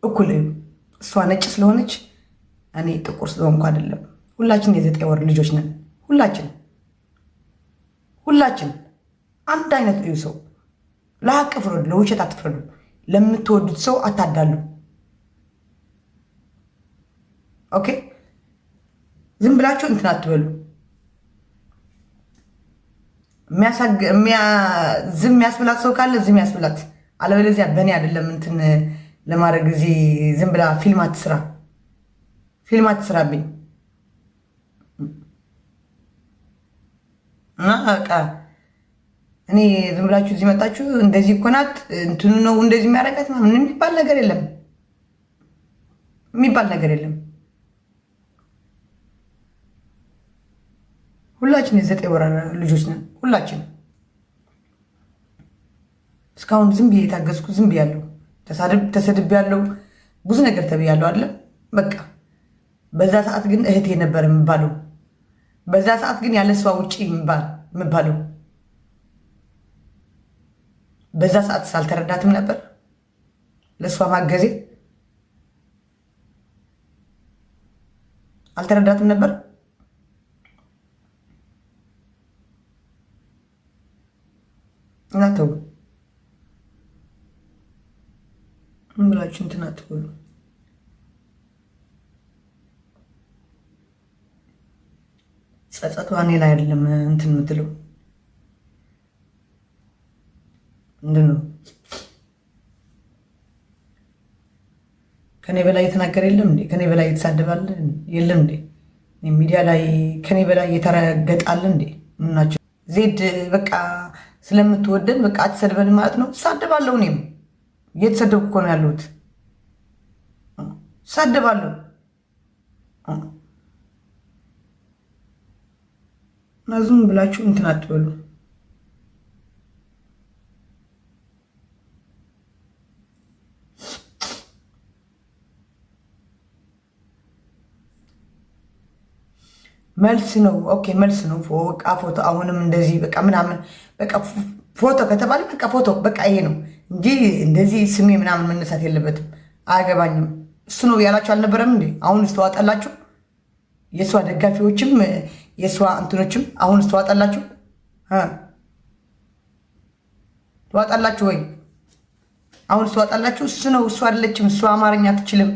እኩል እሷ ነጭ ስለሆነች እኔ ጥቁር ስለሆንኩ አይደለም። ሁላችን የዘጠኝ ወር ልጆች ነን። ሁላችን አንድ አይነት እዩ። ሰው ለሀቅ ፍረዱ፣ ለውሸት አትፍረዱ። ለምትወዱት ሰው አታዳሉ። ኦኬ፣ ዝም ብላችሁ እንትን አትበሉ። ዝም ያስብላት ሰው ካለ ዝም ያስብላት። አለበለዚያ በእኔ አይደለም እንትን ለማድረግ እዚህ ዝም ብላ ፊልም አትስራብኝ እና በቃ እኔ ዝም ብላችሁ እዚህ መጣችሁ እንደዚህ እኮ ናት እንትኑ ነው እንደዚህ የሚያደርጋት ምናምን የሚባል ነገር የለም። ሁላችን የዘጠኝ ወር ልጆች ነን። ሁላችን እስካሁን ዝም ብዬ የታገዝኩ ዝም ብያለሁ። ተሰድቤያለሁ፣ ብዙ ነገር ተብያለሁ አለ በቃ። በዛ ሰዓት ግን እህቴ ነበር የምባለው። በዛ ሰዓት ግን ያለ እሷ ውጪ የምባለው። በዛ ሰዓት ሳልተረዳትም ነበር ለእሷ ማገዜ አልተረዳትም ነበር። እናተው ብላችሁ እንትን አትበሉ። ጸጸቷ እኔ ላይ አይደለም እንትን የምትለው ምንድን ነው? ከኔ በላይ የተናገረ የለም እንዴ? ከኔ በላይ የተሳደባለ የለም እንዴ? ሚዲያ ላይ ከኔ በላይ የተረገጣለ እንዴ? ምናቸው ዜድ በቃ ስለምትወደን በቃ አትሰድበን ማለት ነው። እሳደባለሁ። እኔም እየተሰደብኩ እኮ ነው ያለሁት። እሳደባለሁ። እና ዝም ብላችሁ እንትን አትበሉ። መልስ ነው። ኦኬ መልስ ነው። በቃ ፎቶ አሁንም እንደዚህ በቃ ምናምን በቃ ፎቶ ከተባለ በቃ ፎቶ በቃ ይሄ ነው እንጂ እንደዚህ ስሜ ምናምን መነሳት የለበትም። አያገባኝም። እሱ ነው ያላችሁ አልነበረም እንዴ? አሁን ስተዋጠላችሁ የእሷ ደጋፊዎችም የእሷ እንትኖችም አሁን ስተዋጠላችሁ ተዋጣላችሁ ወይ? አሁን ስተዋጠላችሁ እሱ ነው እሱ አይደለችም፣ እሷ አማርኛ አትችልም፣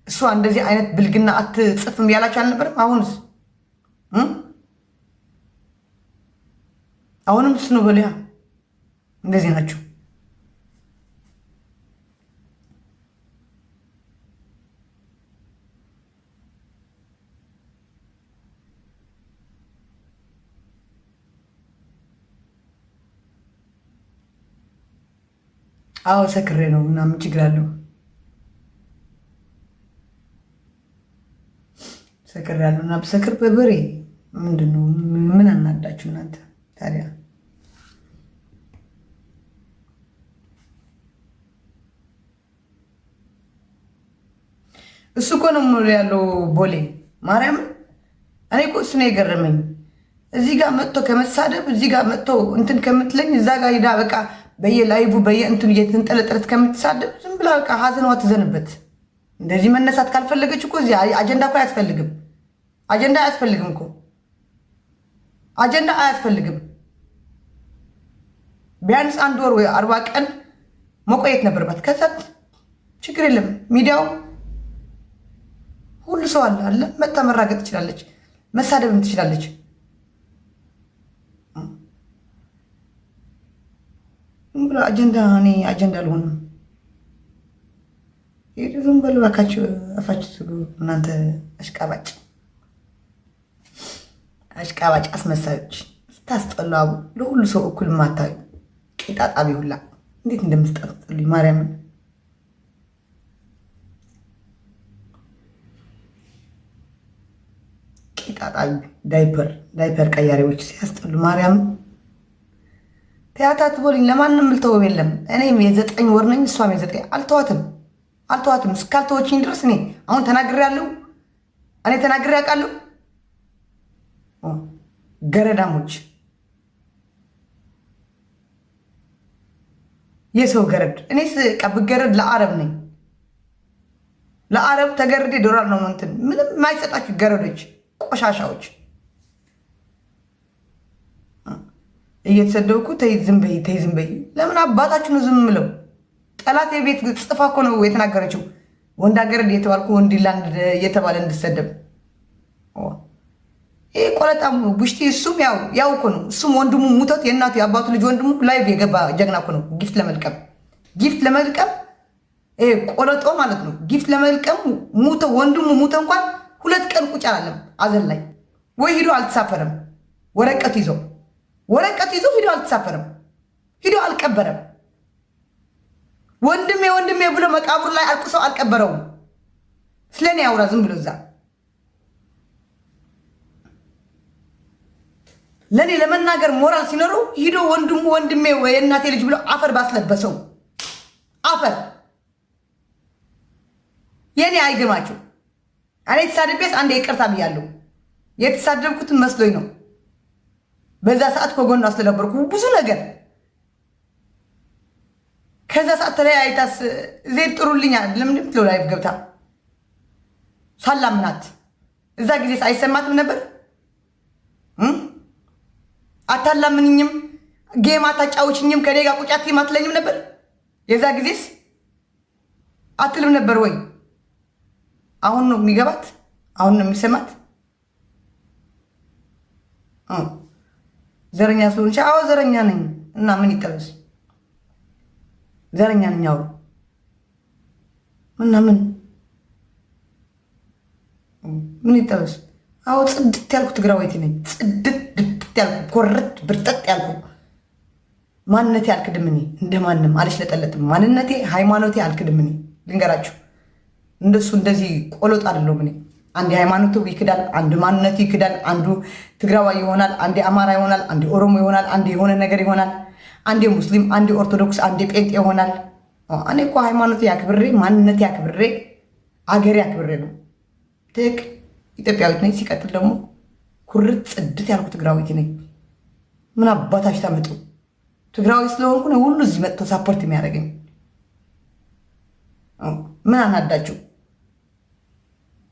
እሷ እንደዚህ አይነት ብልግና አትጽፍም ያላችሁ አልነበረም? አሁንም እሱ ነው በሊያ እንደዚህ ናቸው። አዎ ሰክሬ ነው እና ምን ችግር አለው? ሰክሬ ያለው እና በሰክር በበሬ ምንድነው? ምን አናዳችሁ እናንተ ታዲያ? እሱ እኮ ነው ያለው ቦሌ ማርያም። እኔ እኮ እሱ ነው የገረመኝ። እዚህ ጋር መጥቶ ከመሳደብ እዚህ ጋር መጥቶ እንትን ከምትለኝ እዛ ጋር ሄዳ በቃ በየላይቡ በየእንትኑ እየተንጠለጠለት ከምትሳደብ ዝም ብላ በቃ ሀዘኗ ትዘንበት። እንደዚህ መነሳት ካልፈለገች እኮ እዚህ አጀንዳ እኮ አያስፈልግም። አጀንዳ አያስፈልግም እኮ አጀንዳ አያስፈልግም። ቢያንስ 1 ወር ወይ 40 ቀን መቆየት ነበርባት። ከዛ ችግር የለም ሚዲያው ሁሉ ሰው አለ መታ መራገጥ ትችላለች፣ መሳደብም ትችላለች። ብሎ አጀንዳ እኔ አጀንዳ አልሆንም። ዝም በሉ እባካችሁ፣ አፋችሁ ስሉ እናንተ አሽቃባጭ አስመሳዮች ስታስጠሉ። አቡ ለሁሉ ሰው እኩል ማታዩ ቄጣጣቢ ሁላ እንዴት እንደምትጠሉኝ ማርያምን። ቄጣጣቢ ዳይፐር ቀያሪዎች ሲያስጠሉ ማርያምን። ተያታት ቦልኝ ለማንም ልተወው የለም። እኔም የ9 ወር ነኝ፣ እሷም የ9 አልተዋትም እስካልተወችኝ ድረስ እኔ አሁን ተናግሬያለሁ። እኔ ተናግሬ ያውቃለሁ። ገረዳሞች የሰው ገረድ እኔ ብገረድ ለአረብ ነኝ። ለአረብ ተገርዴ ዶላር ነው እንትን ምንም የማይሰጣችሁ ገረዶች፣ ቆሻሻዎች እየተሰደብኩ ተይ ዝም በይ ተይ ዝም በይ። ለምን አባታችሁ ነው ዝም ምለው? ጠላት የቤት ጽፋ እኮ ነው የተናገረችው። ወንድ አገረድ የተባልኩ ወንዲላንድ እየተባለ እንድሰደብ ይሄ ቆለጣም ቡሽቲ እሱም ያው እኮ ነው። እሱም ወንድሙ ሙቶት የእናቱ የአባቱ ልጅ ወንድሙ ላይቭ የገባ ጀግና እኮ ነው። ጊፍት ለመልቀም ቆለጦ ማለት ነው። ጊፍት ለመልቀም ሙቶ ወንድሙ ሙቶ እንኳን 2 ቀን ቁጭ አላለም አዘን ላይ ወይ ሂዶ አልተሳፈረም። ወረቀት ይዞ ሂዶ አልተሳፈረም፣ ሂዶ አልቀበረም። ወንድሜ ብሎ መቃብሩ ላይ አልቅሶ አልቀበረውም። ስለኔ ያውራ ዝም ብሎ እዛ ለኔ ለመናገር ሞራል ሲኖረው ሂዶ ወንድሜ ወይ እናቴ ልጅ ብሎ አፈር ባስለበሰው አፈር የኔ አይገማችሁ። እኔ ተሳድቤስ አንዴ ይቅርታ ብያለሁ። የተሳደብኩትን መስሎኝ ነው። በዛ ሰዓት ከጎኑ አስተነበርኩ ብዙ ነገር። ከዛ ሰዓት ተለያይታስ ዜድ ጥሩልኛል ለምን ትለው ላይፍ ገብታ ሳላምናት እዛ ጊዜስ አይሰማትም ነበር? አታላምንኝም? ጌም አታጫውችኝም? ከኔ ጋር ቁጫት አትለኝም ነበር? የዛ ጊዜስ አትልም ነበር ወይ? አሁን ነው የሚገባት? አሁን ነው የሚሰማት? ዘረኛ ስለሆንሽ? አዎ ዘረኛ ነኝ እና ምን ይጠበስ? ዘረኛ ነኝ አዎ እና ምን ይጠበስ? አዎ ጽድት ያልኩ ትግራዋይቲ ነኝ። ጽድት ያልኩ ኮረት ብርጠጥ ያልኩ ማንነቴ አልክድም። እኔ እንደማንም አልሽለጠለጥም። ማንነቴ ሃይማኖቴ አልክድም። እኔ ልንገራችሁ እንደሱ እንደዚህ ቆሎጥ አይደለሁም። እኔ አንዴ ሃይማኖቱ ይክዳል፣ አንዱ ማንነቱ ይክዳል። አንዱ ትግራዋይ ይሆናል፣ አንዴ አማራ ይሆናል፣ አንዴ ኦሮሞ ይሆናል፣ አንዴ የሆነ ነገር ይሆናል፣ አንዴ ሙስሊም፣ አንዴ ኦርቶዶክስ፣ አንዴ ጴንጤ ይሆናል። እኔ እኮ ሃይማኖቴ ያክብሬ ማንነቴ ያክብሬ አገሬ ያክብሬ ነው ትክ ኢትዮጵያዊት ነኝ። ሲቀጥል ደግሞ ኩርት ጽድት ያልኩ ትግራዊት ነኝ። ምን አባታች ታመጡ? ትግራዊ ስለሆንኩ ነው ሁሉ እዚህ መጥቶ ሳፖርት የሚያደርገኝ። ምን አናዳችሁ?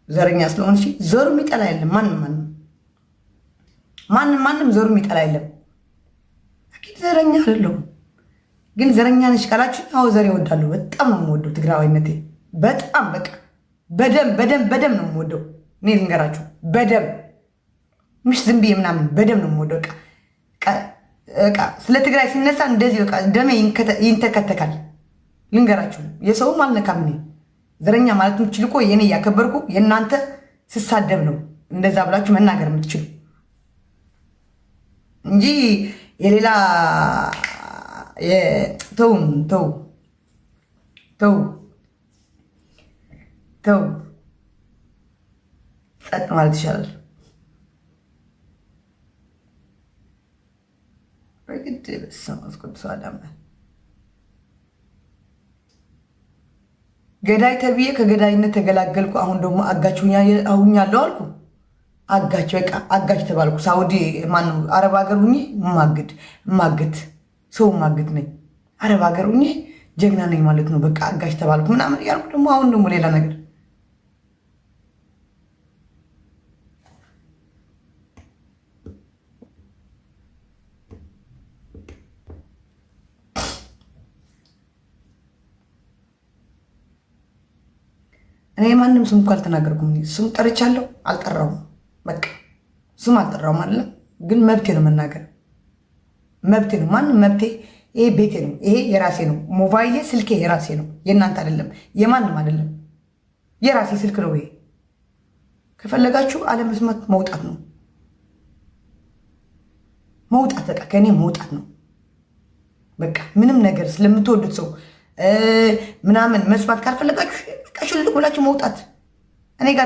ዘረኛ ስለሆን ዘሩ የሚጠላ የለም። ማንም ዘሩ የሚጠላ የለም። አኪድ ዘረኛ አይደለሁም፣ ግን ዘረኛ ነሽ ካላችሁ አዎ ዘሬ እወዳለሁ። በጣም ነው የምወደው ትግራዋይነቴ። በጣም በቃ በደም ነው የምወደው። እኔ ልንገራችሁ በደም ምሽ ዝም ብዬ ምናምን በደም ነው የምወደው። በቃ ስለ ትግራይ ሲነሳ እንደዚህ በቃ ደሜ ይንተከተካል። ልንገራችሁ የሰውም አልነካም። እኔ ዘረኛ ማለት የምትችል እኮ የኔ እያከበርኩ የእናንተ ስሳደብ ነው እንደዛ ብላችሁ መናገር የምትችሉ እንጂ የሌላ ተው ጸጥ ማለት ይሻላል። በግድ በስመ አብ ገዳይ ተብዬ ከገዳይነት ተገላገልኩ። አሁን ደግሞ አጋች አሁኛለሁ አልኩ። አጋች በቃ አጋች ተባልኩ። ሳውዲ ማነው አረብ ሀገር ሁኜ ማግት ሰው ማግት ነኝ። አረብ ሀገር ሁኜ ጀግና ነኝ ማለት ነው። በቃ አጋች ተባልኩ ምናምን ያልኩ ደግሞ አሁን ደግሞ ሌላ ነገር እኔ ማንም ስም እኮ አልተናገርኩም። ስም ጠርቻለሁ አልጠራውም። በቃ ስም አልጠራውም አይደለም፣ ግን መብቴ ነው መናገር፣ መብቴ ነው። ማንም መብቴ። ይሄ ቤቴ ነው፣ ይሄ የራሴ ነው። ሞባይሌ ስልኬ የራሴ ነው፣ የእናንተ አይደለም፣ የማንም አይደለም። የራሴ ስልክ ነው ይሄ። ከፈለጋችሁ አለመስማት መውጣት ነው መውጣት፣ በቃ ከእኔ መውጣት ነው በቃ። ምንም ነገር ስለምትወዱት ሰው ምናምን መስማት ካልፈለጋችሁ በቃ ሽልቅ ብላችሁ መውጣት። እኔ ጋር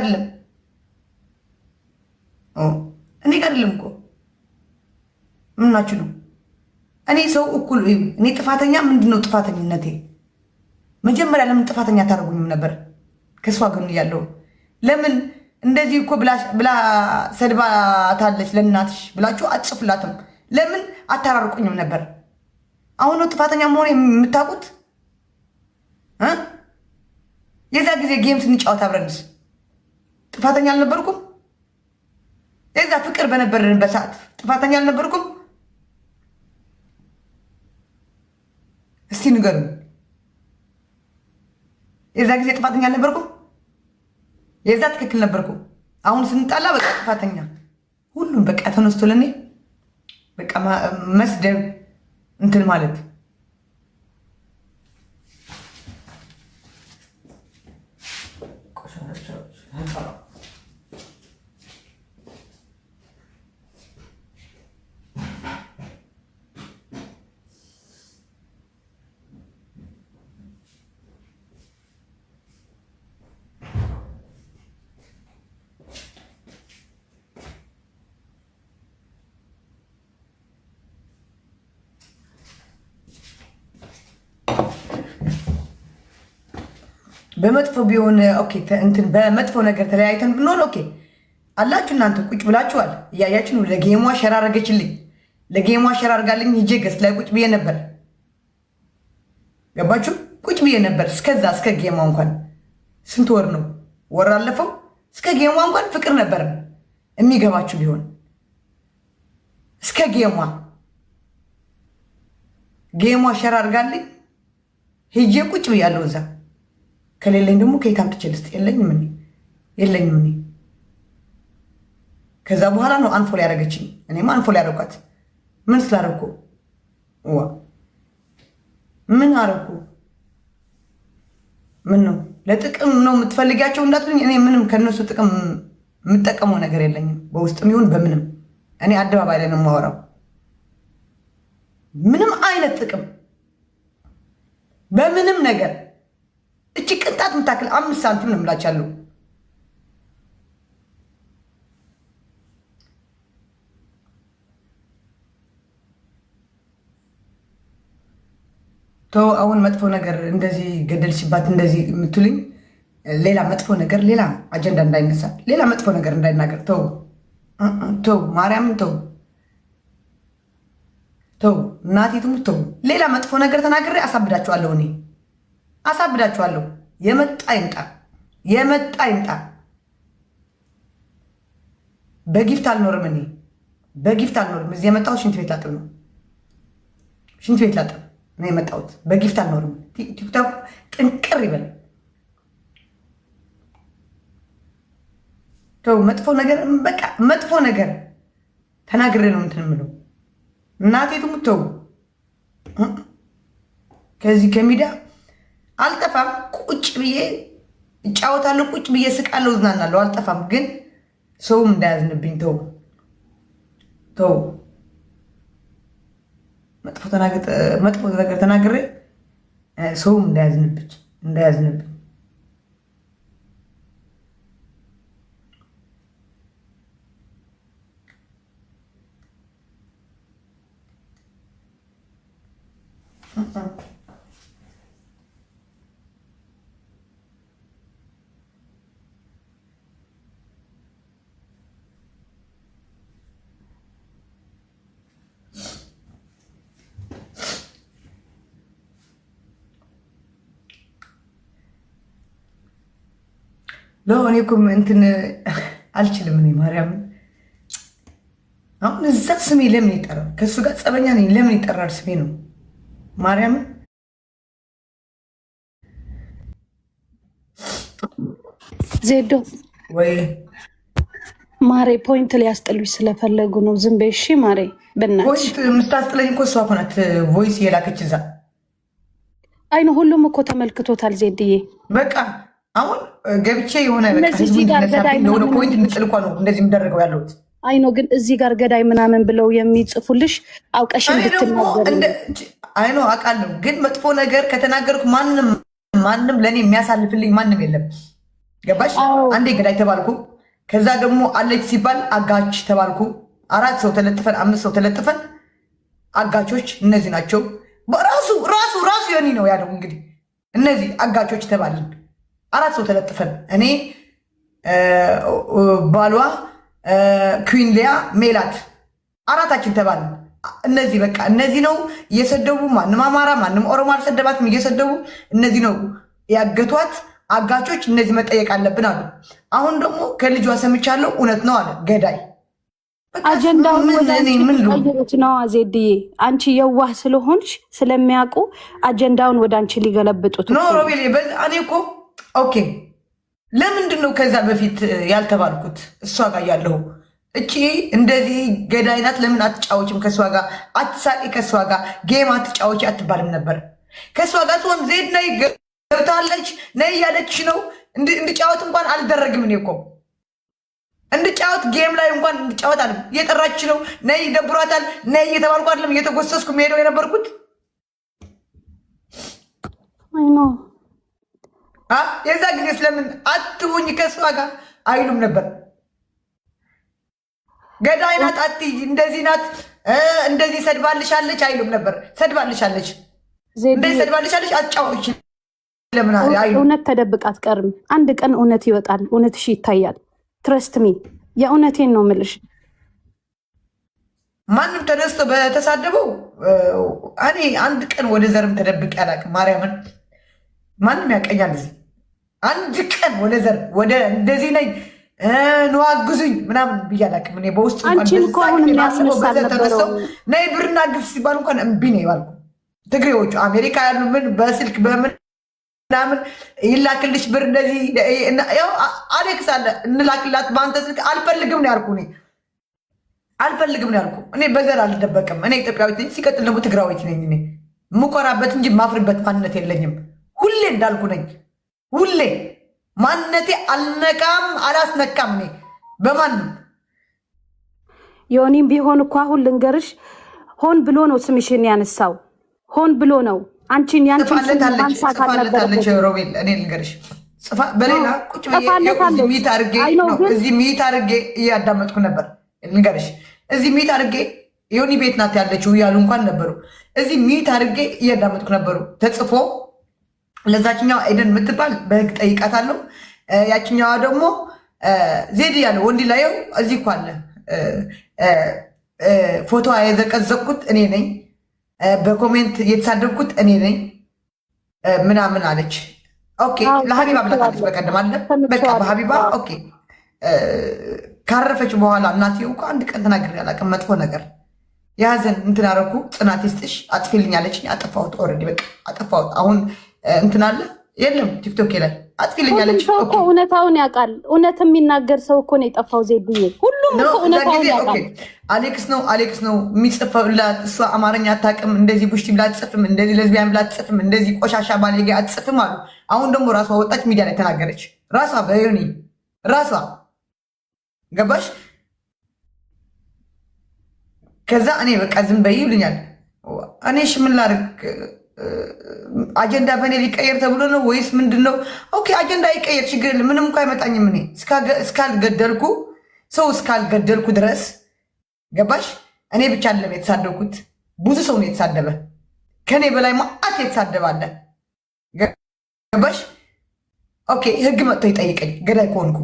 አይደለም እኮ ምናችሁ ነው? እኔ ሰው እኩል እዩ። እኔ ጥፋተኛ ምንድነው ጥፋተኝነቴ? መጀመሪያ ለምን ጥፋተኛ አታደርጉኝም ነበር? ከሷ ግን እያለሁ ለምን እንደዚህ እኮ ብላ ሰድባታለች ለእናትሽ ብላችሁ አትጽፉላትም? ለምን አታራርቁኝም ነበር? አሁን ነው ጥፋተኛ መሆን የምታውቁት? የዛ ጊዜ ጌም ስንጫወት አብረንስ ጥፋተኛ አልነበርኩም? የዛ ፍቅር በነበረንበት ሰዓት ጥፋተኛ አልነበርኩም? እስቲ ንገሩኝ። የዛ ጊዜ ጥፋተኛ አልነበርኩም? የዛ ትክክል ነበርኩ? አሁን ስንጣላ በቃ ጥፋተኛ ሁሉም በቃ ተነስቶ ለኔ በቃ መስደብ እንትን ማለት በመጥፎ ቢሆን ኦኬ እንትን በመጥፎ ነገር ተለያይተን ብንሆን ኦኬ አላችሁ እናንተ ቁጭ ብላችኋል እያያችሁ ነው። ለጌሟ ሸር አደረገችልኝ። ለጌሟ ሸር አድርጋልኝ ሂጄ ገስት ላይ ቁጭ ብዬ ነበር። ገባችሁ? ቁጭ ብዬ ነበር እስከዛ እስከ ጌሟ እንኳን ስንት ወር ነው ወር አለፈው። እስከ ጌሟ እንኳን ፍቅር ነበር የሚገባችሁ ቢሆን እስከ ጌሟ ሸር አድርጋልኝ ሂጄ ቁጭ ብያለሁ እዛ። ከሌለኝ ደግሞ ከየት አምጥቼ ልስጥ? የለኝም እኔ። ከዛ በኋላ ነው አንፎል ያደረገችኝ። እኔማ አንፎል ያደረኳት ምን ስላደረኩ? ምን አደረኩ? ምን ነው ለጥቅም ነው የምትፈልጊያቸው እንዳትሉኝ። እኔ ምንም ከነሱ ጥቅም የምጠቀመው ነገር የለኝም፣ በውስጥም ይሁን በምንም። እኔ አደባባይ ላይ ነው የማወራው። ምንም አይነት ጥቅም በምንም ነገር እቺ ቅንጣት የምታክል 5 ሳንቲም ነው የምላቻለሁ። ተው አሁን መጥፎ ነገር እንደዚህ ገደልሽባት እንደዚህ የምትሉኝ ሌላ መጥፎ ነገር ሌላ አጀንዳ እንዳይነሳ ሌላ መጥፎ ነገር እንዳይናገር ተው ማርያምን ተው እናቴቱም ተው። ሌላ መጥፎ ነገር ተናግሬ አሳብዳችኋለሁ። እኔ አሳብዳችኋለሁ። የመጣ ይምጣ። በጊፍት አልኖርም። እኔ በጊፍት አልኖርም። እዚህ የመጣሁት ሽንት ቤት ላጥብ ነው። ሽንት ቤት ላጥብ ነው የመጣሁት። በጊፍት አልኖርም። ቲክቶክ ጥንቅር ይበል። ተው መጥፎ ነገር በቃ መጥፎ ነገር ተናግሬ ነው እንትን የምለው። እናቴቱም ተው። ከዚህ ከሚዲያ አልጠፋም። ቁጭ ብዬ እጫወታለሁ፣ ቁጭ ብዬ ስቃለሁ፣ እዝናናለሁ። አልጠፋም። ግን ሰውም እንዳያዝንብኝ ተው። መጥፎ ነገር ተናግሬ ሰውም እንዳያዝንብኝ እኔ እኮ እንትን አልችልም። እኔ ማርያምን አሁን እዛ ስሜ ለምን ይጠራል? ከእሱ ጋር ጸበኛ ነኝ። ለምን ይጠራል ስሜ ነው? ማርያምን ዜዶ ወይ ማሬ ፖይንት ሊያስጥሉኝ ስለፈለጉ ነው። ዝም በይ እሺ ማሬ በእናትሽ። ፖይንት የምታስጥለኝ እኮ እሷ እኮ ናት። ቮይስ የላከች እዛ። አይ ነው ሁሉም እኮ ተመልክቶታል ዜድዬ። በቃ አሁን ገብቼ የሆነ የሆነ ፖይንት እንድጥል እኮ ነው እንደዚህ የምደረገው ያለሁት። አይ ነው ግን እዚህ ጋር ገዳይ ምናምን ብለው የሚጽፉልሽ አውቀሽ እንድትናገር። አይ ነው አውቃለሁ፣ ግን መጥፎ ነገር ከተናገርኩ ማንም ለእኔ የሚያሳልፍልኝ ማንም የለም። ገባሽ? አንዴ ገዳይ ተባልኩ። ከዛ ደግሞ አለች ሲባል አጋች ተባልኩ። 4 ሰው ተለጥፈን 5 ሰው ተለጥፈን አጋቾች እነዚህ ናቸው። ራሱ የኔ ነው ያለው። እንግዲህ እነዚህ አጋቾች ተባልን። 4 ሰው ተለጥፈን እኔ ባሏ ኩዊን ሊያ ሜላት 4ታችን ተባልን። እነዚህ በቃ እነዚህ ነው እየሰደቡ፣ ማንም አማራ ማንም ኦሮሞ አልሰደባትም። እየሰደቡ እነዚህ ነው ያገቷት። አጋቾች እነዚህ መጠየቅ አለብን አሉ። አሁን ደግሞ ከልጇ ሰምቻለሁ እውነት ነው አለ ገዳይ። አጀንዳውን ወደ አንቺ ነው ዜድዬ። አንቺ የዋህ ስለሆንሽ ስለሚያውቁ አጀንዳውን ወደ አንቺ ሊገለብጡት ነው። ሮቤል እኔ እኮ ኦኬ፣ ለምንድን ነው ከዛ በፊት ያልተባልኩት? እሷ ጋር ያለሁ እቺ እንደዚህ ገዳይ ናት፣ ለምን አትጫወችም ከእሷ ጋር? አትሳቂ ከእሷ ጋር ጌም አትጫወች አትባልም ነበር? ከእሷ ጋር ሲሆን ዜድ ነይ ገብታለች ነይ እያለች ነው። እንድጫወት እንኳን አልደረግም። እኔ እኮ እንድጫወት ጌም ላይ እንኳን እንድጫወት አለ እየጠራች ነው። ነይ ይደብሯታል ነይ እየተባልኩ አይደለም እየተጎሰስኩ ሄደው የነበርኩት። አይኖ የዛ ጊዜ ስለምን አትሁኝ ከእሷ ጋር አይሉም ነበር? ገዳይ ናት አትይ፣ እንደዚህ ናት እንደዚህ ሰድባልሻለች አይሉም ነበር? ሰድባልሻለች እንደዚህ ሰድባልሻለች አትጫወች ለምን አይሉ? እውነት ተደብቃ አትቀርም። አንድ ቀን እውነት ይወጣል፣ እውነትሽ ይታያል። ትረስት ሚ የእውነቴን ነው ምልሽ። ማንም ተነስቶ በተሳደበው እኔ አንድ ቀን ወደ ዘርም ተደብቄ አላውቅም። ማርያምን ማንም ያቀኛል። እዚህ አንድ ቀን ወደ ዘር ወደ እንደዚህ ነኝ ነዋግዙኝ ምናምን ብዬ አላውቅም። እኔ በውስጥ ተነስተው ነይ ብርና ግፍ ሲባሉ እንኳን እምቢ ነው ይባልኩ። ትግሬዎቹ አሜሪካ ያሉ ምን በስልክ በምን ምናምን ይላክልሽ ብር እንደዚህ አሌክስ አለ እንላክላት በአንተ ስልክ አልፈልግም ነው ያልኩ። እኔ አልፈልግም ነው ያልኩ። እኔ በዘር አልደበቅም። እኔ ኢትዮጵያዊት ነኝ። ሲቀጥል ደግሞ ትግራዊት ነኝ። እኔ የምኮራበት እንጂ ማፍርበት ማንነት የለኝም። ሁሌ እንዳልኩ ነኝ። ሁሌ ማንነቴ አልነካም አላስነካም። እኔ በማንም ዮኒም ቢሆን እኮ አሁን ልንገርሽ፣ ሆን ብሎ ነው ስምሽን ያነሳው። ሆን ብሎ ነው አንቺን ያንቺን ማንሳት አለበት። ሮቤል እኔ ልንገርሽ በሌላ ቁጭ ሚት አድርጌ እዚህ ሚት አድርጌ እያዳመጥኩ ነበር። ልንገርሽ እዚህ ሚት አድርጌ ዮኒ ቤት ናት ያለችው እያሉ እንኳን ነበሩ። እዚህ ሚት አድርጌ እያዳመጥኩ ነበሩ። ተጽፎ ለዛችኛዋ ኤደን የምትባል በህግ ጠይቃታለሁ። ያችኛዋ ደግሞ ዜድ ያለ ወንድ ላየው እዚህ እኮ አለ ፎቶ የዘቀዘቅኩት እኔ ነኝ፣ በኮሜንት የተሳደብኩት እኔ ነኝ ምናምን አለች። ኦኬ ለሀቢባ ብላታለች በቀደም አለ። በቃ በሀቢባ ኦኬ። ካረፈች በኋላ እናትዬው እኮ አንድ ቀን ተናግሬ አላውቅም መጥፎ ነገር። የሀዘን እንትን አደረኩ። ጽናት ይስጥሽ አጥፊልኝ አለችኝ። አጠፋሁት። ኦልሬዲ በቃ አጠፋሁት። አሁን እንትን አለ የለም ቲክቶክ ላይ አጥፊልኝ አለች። እኮ እውነታውን ያውቃል። እውነት የሚናገር ሰው እኮ ነው የጠፋው ዜድዬ። ሁሉም እውነታውን ያውቃል። አሌክስ ነው የሚጽፈውላት። እሷ አማርኛ አታውቅም። እንደዚህ ቡሽቲ ብላ አትጽፍም፣ እንደዚህ ለዝቢያን ብላ አትጽፍም፣ እንደዚህ ቆሻሻ ባለጌ አትጽፍም አሉ። አሁን ደግሞ ራሷ ወጣች ሚዲያ ላይ ተናገረች። ራሷ በዮኒ ራሷ ገባሽ። ከዛ እኔ በቃ ዝም በይ ይሉኛል። እኔ እሺ ምን ላድርግ? አጀንዳ በእኔ ሊቀየር ተብሎ ነው ወይስ ምንድን ነው? ኦኬ አጀንዳ ይቀየር፣ ችግር የለም። ምንም እኮ አይመጣኝም። እኔ እስካልገደልኩ ሰው እስካልገደልኩ ድረስ ገባሽ። እኔ ብቻ አይደለም የተሳደብኩት፣ ብዙ ሰው ነው የተሳደበ። ከኔ በላይ ማአት የተሳደባለ ገባሽ። ኦኬ ህግ መጥቶ ይጠይቀኝ ገዳይ ከሆንኩ።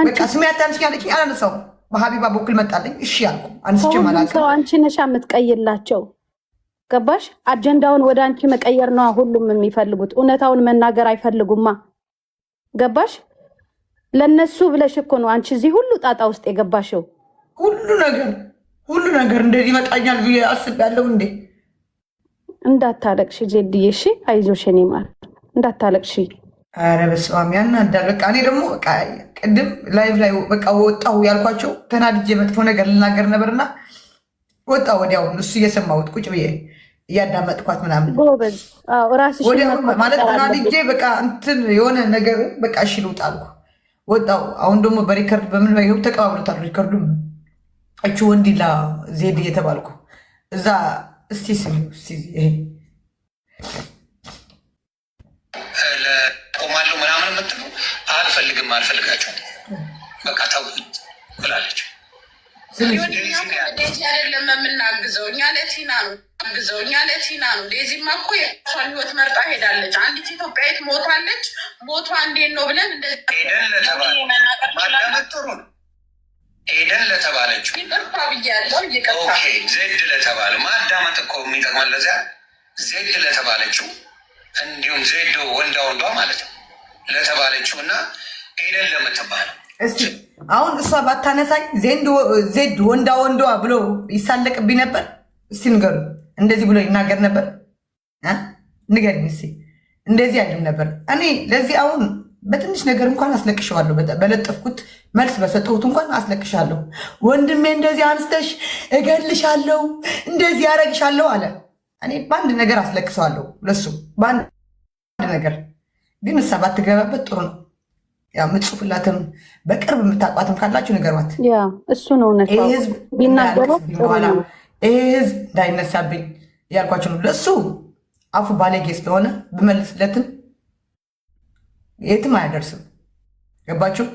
በቃ ስሜ አታንስኝ አለችኝ፣ አላነሳውም። በሀቢባ በኩል መጣለኝ፣ እሺ ያልኩ አንስቼ ማለት ነው። አንቺ ነሻ የምትቀይላቸው ገባሽ። አጀንዳውን ወደ አንቺ መቀየር ነው ሁሉም የሚፈልጉት። እውነታውን መናገር አይፈልጉማ ገባሽ። ለነሱ ብለሽ እኮ ነው አንቺ እዚህ ሁሉ ጣጣ ውስጥ የገባሽው። ሁሉ ነገር እንደዚህ ይመጣኛል ብዬ አስቤያለሁ እንዴ? እንዳታለቅሽ ዜድዬ እሺ፣ አይዞሽ የኔ ማር እንዳታለቅሽ። ኧረ በስመ አብ ያናዳል። በቃ እኔ ደግሞ ቅድም ላይቭ ላይ በቃ ወጣሁ ያልኳቸው ተናድጄ መጥፎ ነገር ልናገር ነበርና ወጣ ወዲያው እሱ እየሰማሁት ቁጭ ብዬ እያዳመጥኳት ምናምን ማለት ተናድጄ በቃ እንትን የሆነ ነገር በቃ እሺ ልውጣ አልኩ ወጣሁ። አሁን ደግሞ በሪከርድ በምን ይኸው ተቀባብሎታል ሪከርዱ። እቹ ወንዲላ ዜድ እየተባልኩ እዛ እስቲ ስሚ ይሄ ቆማለሁ ምናምን የምትሉ አልፈልጋቸውም በቃ ታውቁት ብላለች። አይደለም የምናግዘው እኛ ለቲና ነው ዴዚማ እኮ የሷን ህይወት መርጣ ሄዳለች። አንዲት ኢትዮጵያዊት ሞታለች። ሞቷ እንዴት ነው ብለን ኤደን ለተባለችው ይቅርታ ብያለሁ። ዜድ ለተባለ ማዳመጥ እኮ የሚጠቅመን ለዚያ ዜድ ለተባለችው እንዲሁም ዜዶ ወንዳ ወንዷ ማለት ነው ለተባለችው እና ኤደን ለምትባለው እስቲ አሁን እሷ ባታነሳኝ ዜድ ወንዳ ወንዷ ብሎ ይሳለቅብኝ ነበር? እስቲ ንገሩ። እንደዚህ ብሎ ይናገር ነበር? ንገርኝ እስቲ። እንደዚህ አይልም ነበር። እኔ ለዚህ አሁን በትንሽ ነገር እንኳን አስለቅሸዋለሁ። በለጠፍኩት መልስ በሰጠሁት እንኳን አስለቅሻለሁ። ወንድሜ እንደዚህ አንስተሽ እገልሻለሁ፣ እንደዚህ ያረግሻለሁ አለ። እኔ በአንድ ነገር አስለቅሰዋለሁ፣ ለሱ በአንድ ነገር። ግን እሳ ባትገባበት ጥሩ ነው። ያው ምጽፉላትም በቅርብ የምታውቋትም ካላችሁ ንገሯት። እሱ ነው ይሄ ህዝብ እንዳይነሳብኝ እያልኳቸው ነው። ለእሱ አፉ ባለጌ ስለሆነ ብመልስለትም የትም አያደርስም። ገባችሁ?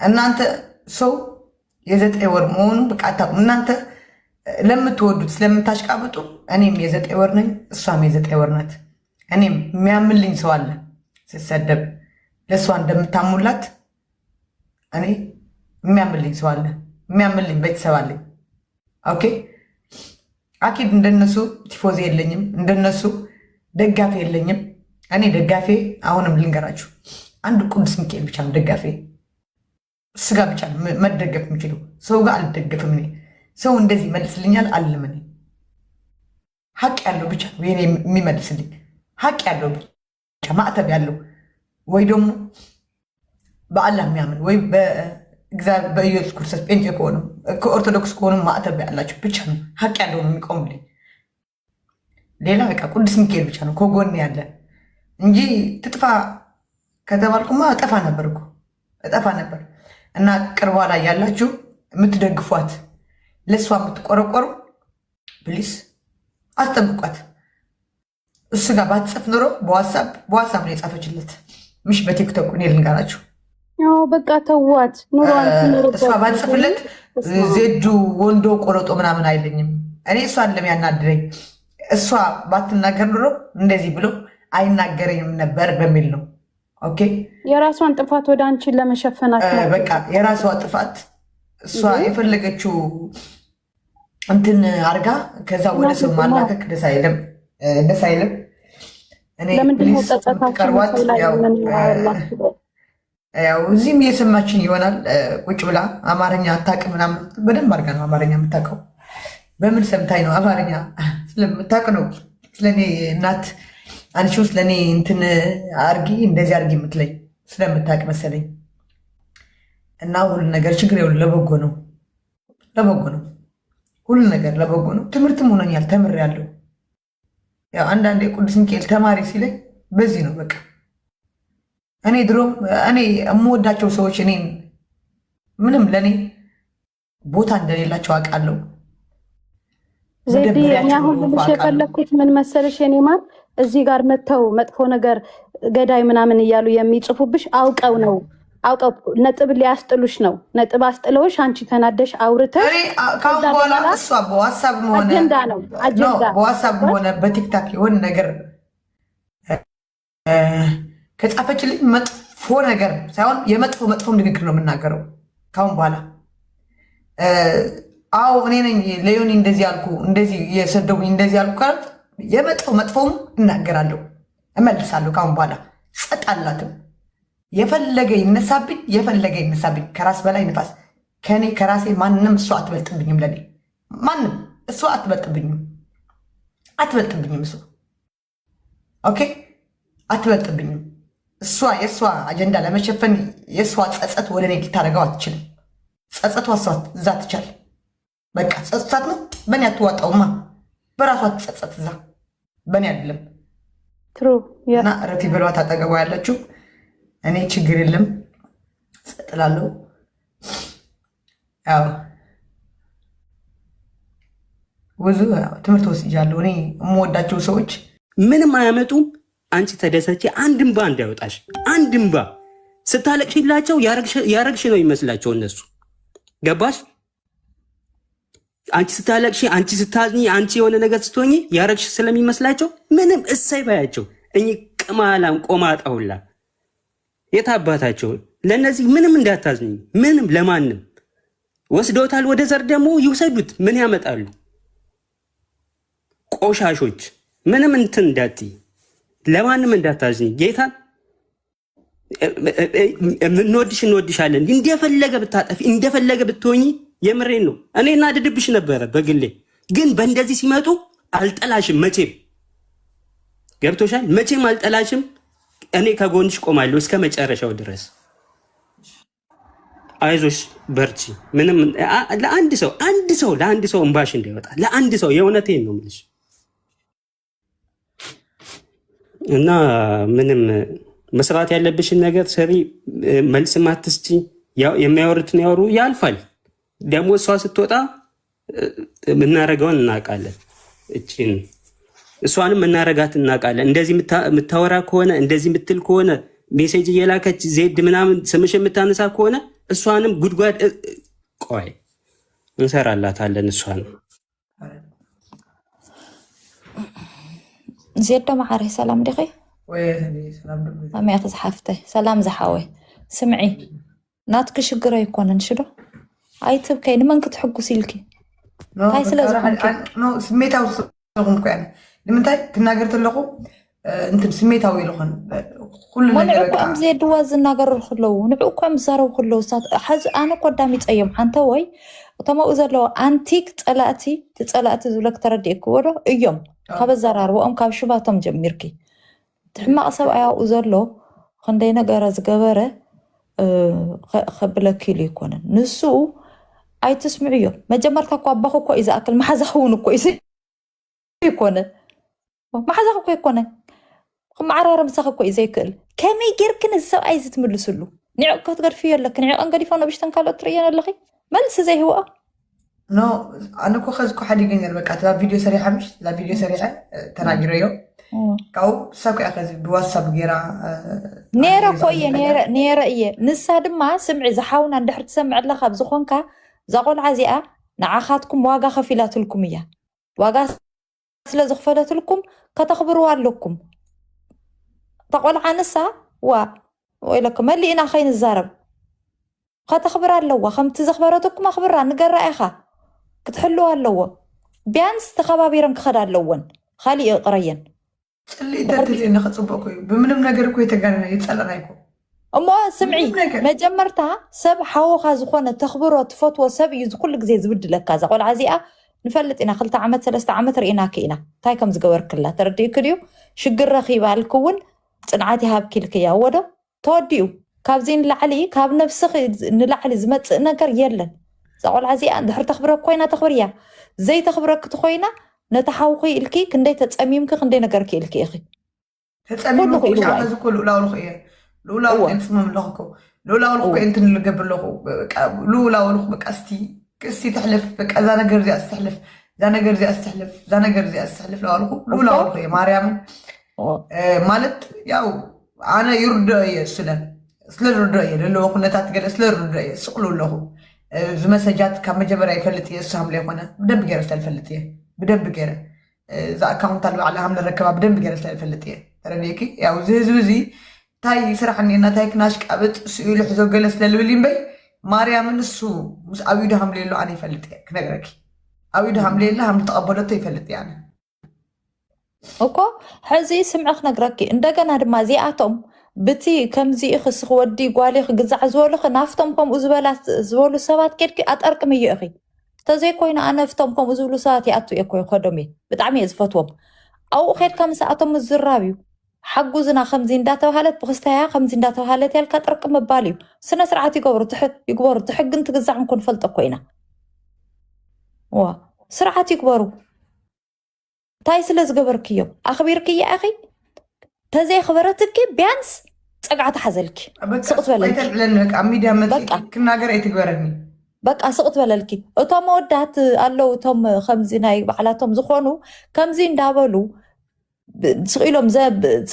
እናንተ ሰው የ9 ወር መሆኑ በቃ አታውቁም። እናንተ ለምትወዱት ስለምታሽቃብጡ፣ እኔም የ9 ወር ነኝ፣ እሷም የ9 ወር ናት። እኔም የሚያምልኝ ሰው አለ ስሰደብ ለእሷ እንደምታሙላት እኔ የሚያምልኝ ሰው አለ፣ የሚያምልኝ ቤተሰብ አለኝ። ኦኬ አኪድ እንደነሱ ቲፎዜ የለኝም፣ እንደነሱ ደጋፊ የለኝም። እኔ ደጋፊ አሁንም ልንገራችሁ አንዱ ቅዱስ ሚካኤል ብቻ ነው ደጋፊ። ስጋ ብቻ ነው መደገፍ የምችለው፣ ሰው ጋር አልደገፍም። እኔ ሰው እንደዚህ ይመልስልኛል አልልም። እኔ ሀቅ ያለው ብቻ ነው የኔ የሚመልስልኝ፣ ሀቅ ያለው ብቻ ማዕተብ ያለው ወይ ደግሞ በአላህ የሚያምን ወይ በኢየሱስ ክርስቶስ ጴንጤ ከሆነ ከኦርቶዶክስ ከሆነ ማዕተብ ያላቸው ብቻ ነው ሀቅ ያለው ነው የሚቆምልኝ። ሌላ በቃ ቅዱስ ሚካኤል ብቻ ነው ከጎን ያለ እንጂ ትጥፋ ከተባልኩማ እጠፋ ነበር እኮ እጠፋ ነበር። እና ቅርቧ ላይ ያላችሁ የምትደግፏት ለእሷ የምትቆረቆሩ ፕሊስ አስጠብቋት። እሱ ጋር ባትጽፍ ኖሮ በዋትሳፕ ነው የጻፈችለት፣ ምሽ በቲክቶክ እኔ ልንገራችሁ። በቃ ተዋት። እሷ ባትጽፍለት ዜዱ ወንዶ ቆረጦ ምናምን አይለኝም። እኔ እሷ ለሚያናድረኝ እሷ ባትናገር ኖሮ እንደዚህ ብሎ አይናገረኝም ነበር በሚል ነው። ኦኬ የራሷን ጥፋት ወደ አንቺን ለመሸፈናት በቃ የራሷ ጥፋት እሷ የፈለገችው እንትን አርጋ ከዛ ወደ ሰው ማላከክ ደስ አይልም፣ ደስ አይልም። እኔ ቀርቧት ያው እዚህም እየሰማችን ይሆናል ቁጭ ብላ አማርኛ አታውቅ ምናምን። በደንብ አድርጋ ነው አማርኛ የምታውቀው። በምን ሰምታኝ ነው? አማርኛ ስለምታውቅ ነው። ስለኔ እናት አንቺ ውስጥ ለእኔ እንትን አርጊ እንደዚህ አርጊ የምትለኝ ስለምታውቅ መሰለኝ። እና ሁሉ ነገር ችግር የሆኑ ለበጎ ነው፣ ለበጎ ነው። ሁሉ ነገር ለበጎ ነው። ትምህርትም ሆኖኛል፣ ተምሬያለሁ። ያው አንዳንዴ ቅዱስ ሚካኤል ተማሪ ሲለኝ በዚህ ነው በቃ። እኔ ድሮም እኔ የምወዳቸው ሰዎች እኔን ምንም ለእኔ ቦታ እንደሌላቸው አውቃለሁ። ዜድ እኔ አሁን ልልሽ የፈለግኩት ምን መሰለሽ፣ የኔ ማር እዚህ ጋር መጥተው መጥፎ ነገር ገዳይ ምናምን እያሉ የሚጽፉብሽ አውቀው ነው፣ አውቀው ነጥብ ሊያስጥሉሽ ነው። ነጥብ አስጥለውሽ አንቺ ተናደሽ አውርተሽ ካሁን በኋላ እሷ በዋትሳፕም ሆነ አጀንዳ ነው አጀንዳ በዋትሳፕም ሆነ በቲክታክ የሆነ ነገር ከጻፈችልኝ መጥፎ ነገር ሳይሆን መጥፎም ንግግር ነው የምናገረው ካሁን በኋላ። አዎ እኔ ነኝ ለዮኒ እንደዚህ ያልኩ እንደዚህ የሰደቡኝ እንደዚህ ያልኩ ካለት መጥፎም እናገራለሁ፣ እመልሳለሁ። ካሁን በኋላ ጸጥ አላትም። የፈለገ ይነሳብኝ፣ ከራስ በላይ ንፋስ ከኔ ከራሴ ማንም እሷ አትበልጥብኝም። ለኔ ማንም እሷ አትበልጥብኝም እሱ ኦኬ፣ አትበልጥብኝም። እሷ የእሷ አጀንዳ ለመሸፈን የእሷ ጸጸት ወደ እኔ ልታደርገው አትችልም። ጸጸቷ እሷ እዛ ትቻል። በቃ ጸጸት ነው፣ በእኔ አትዋጣውማ። በራሷ ትጸጸት እዛ፣ በእኔ አይደለም። እና ረፊ ብለዋት አጠገቧ ያለችው እኔ ችግር የለም ጸጥ እላለሁ። ያው ብዙ ትምህርት ወስጃለሁ። እኔ የምወዳቸው ሰዎች ምንም አያመጡም። አንቺ ተደሰች፣ አንድ እንባ እንዳይወጣሽ። አንድ እንባ ስታለቅሽላቸው ያረግሽ ነው ይመስላቸው እነሱ። ገባሽ? አንቺ ስታለቅሽ፣ አንቺ ስታዝኝ፣ አንቺ የሆነ ነገር ስትሆኚ ያረግሽ ስለሚመስላቸው ምንም እሰይ ባያቸው። እኚህ ቅማላም ቆማጣውላ የታባታቸው ለእነዚህ ምንም እንዳታዝኝ፣ ምንም ለማንም ወስደውታል። ወደ ዘር ደግሞ ይውሰዱት። ምን ያመጣሉ? ቆሻሾች ምንም እንትን እንዳትይ። ለማንም እንዳታዝኝ ጌታን እንወድሻለን። እንደፈለገ ብታጠፊ እንደፈለገ ብትሆኚ የምሬን ነው። እኔ እናድድብሽ ነበረ በግሌ ግን በእንደዚህ ሲመጡ አልጠላሽም። መቼም ገብቶሻል። መቼም አልጠላሽም። እኔ ከጎንሽ ቆማለሁ እስከ መጨረሻው ድረስ። አይዞሽ በርቺ። ምንም ለአንድ ሰው እንባሽ እንዳይወጣ ለአንድ ሰው የእውነቴን ነው የምልሽ እና ምንም መስራት ያለብሽን ነገር ሰሪ። መልስ ማትስጪ። የሚያወሩትን ያወሩ ያልፋል። ደግሞ እሷ ስትወጣ የምናረገውን እናውቃለን። እሷንም የምናረጋት እናውቃለን። እንደዚህ የምታወራ ከሆነ እንደዚህ የምትል ከሆነ ሜሴጅ እየላከች ዜድ ምናምን ስምሽ የምታነሳ ከሆነ እሷንም ጉድጓድ ቆይ እንሰራላታለን። እሷንም زيادة معاري سلام دقي أمي زحفتي سلام زحاوي سمعي ناتك شجرة يكون انشدو هاي تبكي لمن كتحقو سيلكي هاي سلازم نو سميتها وصلهم كأنا لمن تاي كنا قلت لكم انت سميتها ويلخن كل نعوكو أم زيد وازن ناقر الخلو نعوكو أم زارو خلو حاج أنا قدامي تأيم حانتا وي وطما أزالو أنتيك تسألاتي زولك ترديك ورو إيوم كاب الزرار وأم كاب شباتهم جميركي تحما أصاب أيا أزالو خندينا قارز قبارة خبلكي لي يكونن نسو أي تسمعيو ما جمرتها كواباخو كو إذا أكل ما حزاخونو كو إذا يكونن ما حزاخو كو يكونن معرارة مساخو كو إذا يكل كامي جيركن السو عايزة تملسلو نعو كتغر فيه لك نعو أنقلي فانا بيشتن كالو تريانا اللغي ملس زي هو نو أنا كو خزكو حدي جنجر بكات لا فيديو سريعة مش لا فيديو سريعة تراجريو كاو ساكو أخذ بواتساب جيرا نيرا كوية نيرا إيه نساد ما سمع زحاونا ندحر تسمع لها بزخونكا زاقول عزيئة نعاخاتكم واقا خفيلات لكم إياه واقا سلازخفلات لكم كتخبروا لكم تقول عنسا وإلكم اللي إنا خين الزارب كتخبر اللوا خمت زخبراتكم أخبرها نقرأ إخا كتحلوها اللوا بيانس تخبابيرن كخدا اللون خالي قريا اللي تاتي إنك تصبقوا بمنم نجركوا يتجانا يتسألناكم أما سمعي ما جمرتها سب حوخا زخونة تخبروا تفوتوا سب يزكل لك زي زبد لك كذا قول عزيئة نفلت إنا خلت عمت 3 عمت رئينا كينا تاي كم زقور كلها تردي كريو شقر رخيبة الكون صنعاتي هابكي لك يا ودا توديو كابزين لعلي كاب نفسخ نلعلي زمت نكر يلن زقول عزيئة دحر تخبرك كوينا تخبريا زي تخبرك تخوينا نتحوقي الكي كندي تتأميمك كندي نقركي الكي أخي تتأميمك مش عايز كل لولا ولخير لولا أنت من لخكو لولا ولخكو أنت اللي قبل لخو لولا ولخ بك كستي تحلف بك أذا أنا قرزي أستحلف ذا أنا قرزي أستحلف ذا أنا قرزي أستحلف لولا ولخو مريم مالت ياو أنا يرد سلام سلر رأي لو كنا تتقل سلر رأي سقلوا له زمسجات كم جبرة يفلتيه السهم ليه هنا بدم بجرس تلفلتيه بدم بجرة إذا أكاونت طلع على هم الركبة بدم بجرس تلفلتيه ترى ليكي يا وزي تاي سرح إني أنا تايك ناشك أبد سؤال حزو جلس للولين بي ماريا من السو مش أبيده هم ليلو أنا يفلتيه كنجركي أبيده هم ليلو هم تقبلته يفلتيه يعني أوكو حزي سمعك نجركي إندجنا دمازياتهم بتي كم زي خس ودي قالي خجزع زولخ نافتم كم أزبالات زولو سوات كيرك أتأركم يا أخي تزي كوينا أنا فتم كم أزولو سوات يأتو يكوي خدمي بتعمي إزفتوب أو خير كم ساعتهم الزرابيو حجوزنا 50 داتا وهالت بغستها 50 داتا وهالت يالك أتأركم بباليو سنة سرعات يقبروا تحق انت جزع نكون فلت كوينا سرعات يقبروا تايسلز قبركيو أخبركي يا أخي تزي خبرتك بيانس تقعد حزلك سقط ولك لانك عميدي همتك كنا قرأت تقبرني بقى سقط ولك اتم ودات قالو تم 50 ناي بعلاتهم زخونو كم زين دابلو سقيلهم زاب